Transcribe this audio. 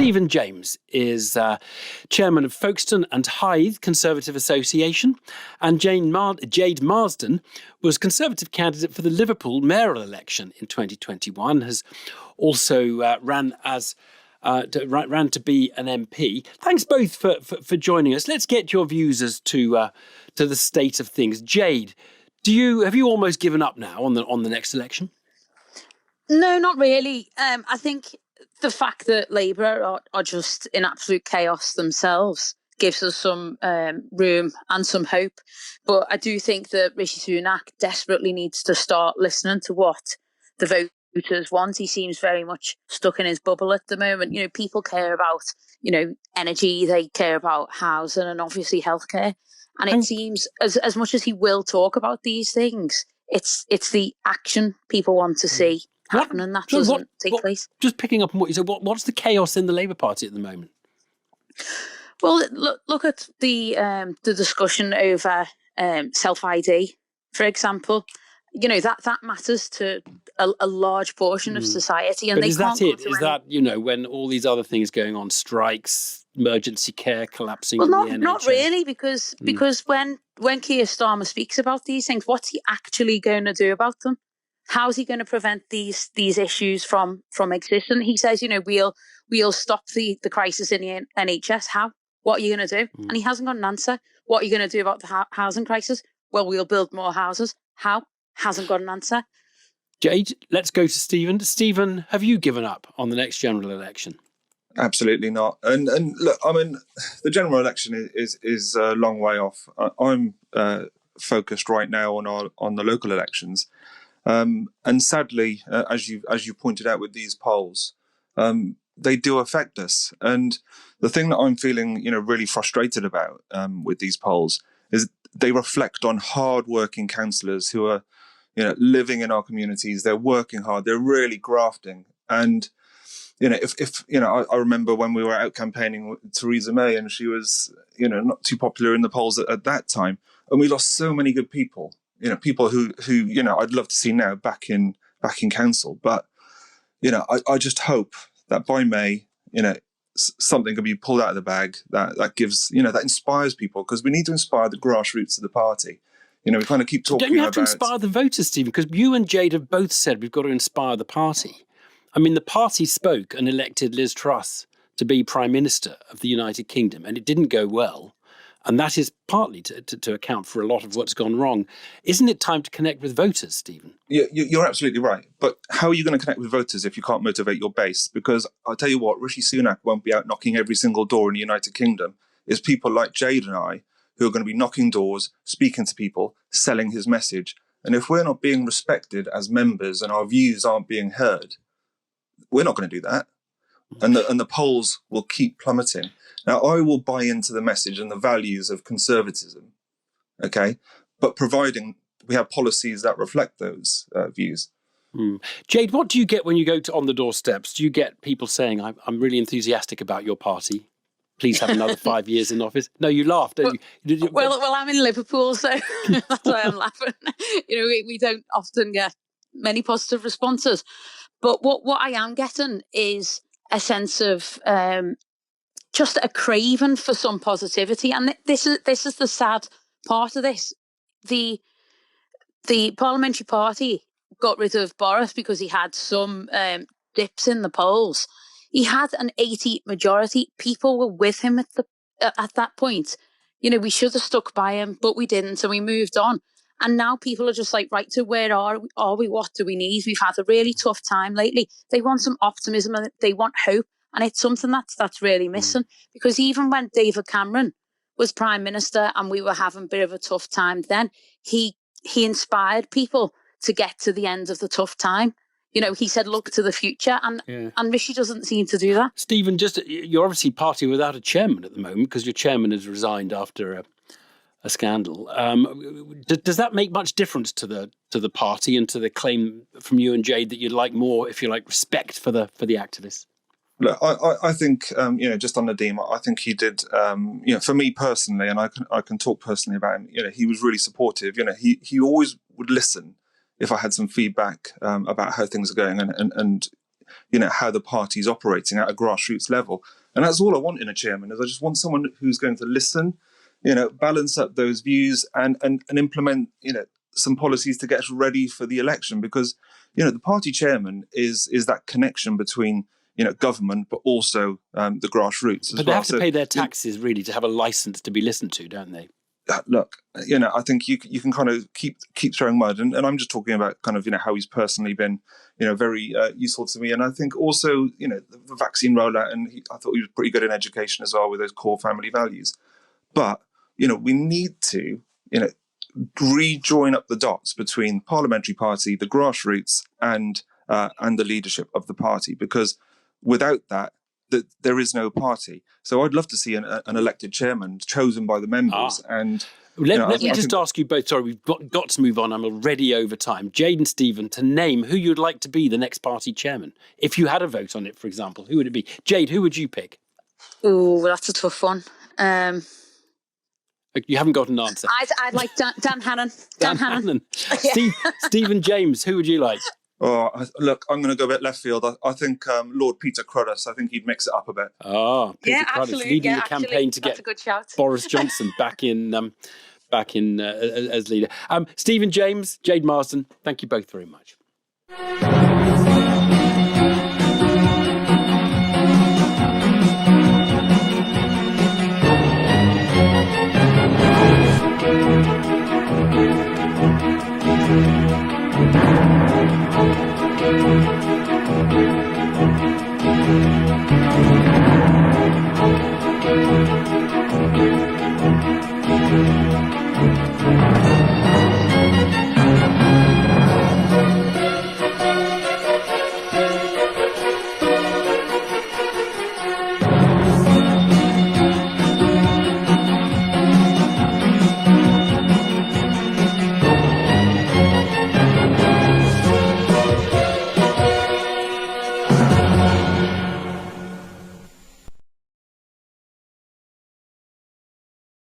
Stephen James is chairman of Folkestone and Hythe Conservative Association, and Jade Marsdem was Conservative candidate for the Liverpool mayoral election in 2021, has also ran to be an MP. Thanks both for joining us. Let's get your views as to the state of things. Jade, have you almost given up now on the next election? No, not really. I think the fact that Labour are just in absolute chaos themselves gives us some room and some hope. But I do think that Rishi Sunak desperately needs to start listening to what the voters want. He seems very much stuck in his bubble at the moment. You know, people care about, energy, they care about housing and obviously healthcare. And it seems as much as he will talk about these things, it's the action people want to see happening that doesn't take place. Just picking up on what you said, what's the chaos in the Labour Party at the moment? Well, look at the discussion over self-ID, for example. You know, that matters to a large portion of society. And but is that it? Is that, when all these other things going on, strikes, emergency care collapsing? Well, in the NHS? Not really, because when Keir Starmer speaks about these things, what's he actually going to do about them? How's he going to prevent these issues from existing? He says, we'll stop the crisis in the NHS. How? What are you going to do? And he hasn't got an answer. What are you going to do about the housing crisis? Well, we'll build more houses. How? Hasn't got an answer. Jade, let's go to Stephen. Stephen, have you given up on the next general election? Absolutely not. And look, I mean, the general election is a long way off. I'm focused right now on the local elections. And sadly, as you pointed out with these polls, they do affect us. And the thing that I'm feeling, really frustrated about with these polls is they reflect on hard-working councillors who are, living in our communities. They're working hard. They're really grafting. And if I remember when we were out campaigning with Theresa May, and she was, not too popular in the polls at that time, and we lost so many good people. People who I'd love to see now back in council. But, I just hope that by May, something can be pulled out of the bag that gives, that inspires people, because we need to inspire the grassroots of the party. We kind of keep talking about... Don't you have to inspire the voters, Stephen? Because you and Jade have both said we've got to inspire the party. I mean, the party spoke and elected Liz Truss to be Prime Minister of the United Kingdom, and it didn't go well. And that is partly to account for a lot of what's gone wrong. Isn't it time to connect with voters, Stephen? Yeah, you're absolutely right. But how are you going to connect with voters if you can't motivate your base? Because I'll tell you what, Rishi Sunak won't be out knocking every single door in the United Kingdom. It's people like Jade and I who are going to be knocking doors, speaking to people, selling his message. And if we're not being respected as members and our views aren't being heard, we're not going to do that. And the polls will keep plummeting. Now, I will buy into the message and the values of conservatism, okay? But providing we have policies that reflect those views. Jade, what do you get when you go on the doorsteps? Do you get people saying, I'm really enthusiastic about your party? Please have another 5 years in office. No, you laughed, don't you? Well, I'm in Liverpool, so that's why I'm laughing. We don't often get many positive responses. But what I am getting is a sense of just a craving for some positivity. And this is the sad part of this. The parliamentary party got rid of Boris because he had some dips in the polls. He had an 80 majority. People were with him at that point. We should have stuck by him, but we didn't, so we moved on. And now people are just like, right, so where are we? What do we need? We've had a really tough time lately. They want some optimism and they want hope. And it's something that's really missing. Because even when David Cameron was Prime Minister and we were having a bit of a tough time then, he inspired people to get to the end of the tough time. He said, look to the future. And Rishi doesn't seem to do that. Stephen, you're obviously party without a chairman at the moment because your chairman has resigned after a scandal. Does that make much difference to the party and to the claim from you and Jade that you'd like more, if you like, respect for the activists? Look, I think just on Nadeem, I think he did. For me personally, and I can talk personally about him. He was really supportive. He always would listen if I had some feedback about how things are going, and how the party's operating at a grassroots level. And that's all I want in a chairman, is I just want someone who's going to listen, balance up those views and implement, some policies to get us ready for the election. Because, the party chairman is that connection between, government, but also the grassroots as well. But they have to pay their taxes, really, to have a license to be listened to, don't they? Look, I think you can kind of keep throwing mud, and I'm just talking about kind of how he's personally been, very useful to me. And I think also, the vaccine rollout, and I thought he was pretty good in education as well with those core family values. But we need to rejoin up the dots between the parliamentary party, the grassroots, and the leadership of the party, because without that, there is no party. So I'd love to see an elected chairman chosen by the members. And let me just ask you both. Sorry, we've got to move on. I'm already over time. Jade and Stephen, to name who you'd like to be the next party chairman. If you had a vote on it, for example, who would it be? Jade, who would you pick? Oh, that's a tough one. You haven't got an answer. I'd like Dan Hannan. Dan Hannan. Stephen James, who would you like? Oh, look, I'm going to go a bit left field. I think Lord Peter Cruddas. I think he'd mix it up a bit. Oh, Peter Cruddas leading the campaign to get Boris Johnson back in as leader. Stephen James, Jade Marsdem, thank you both very much.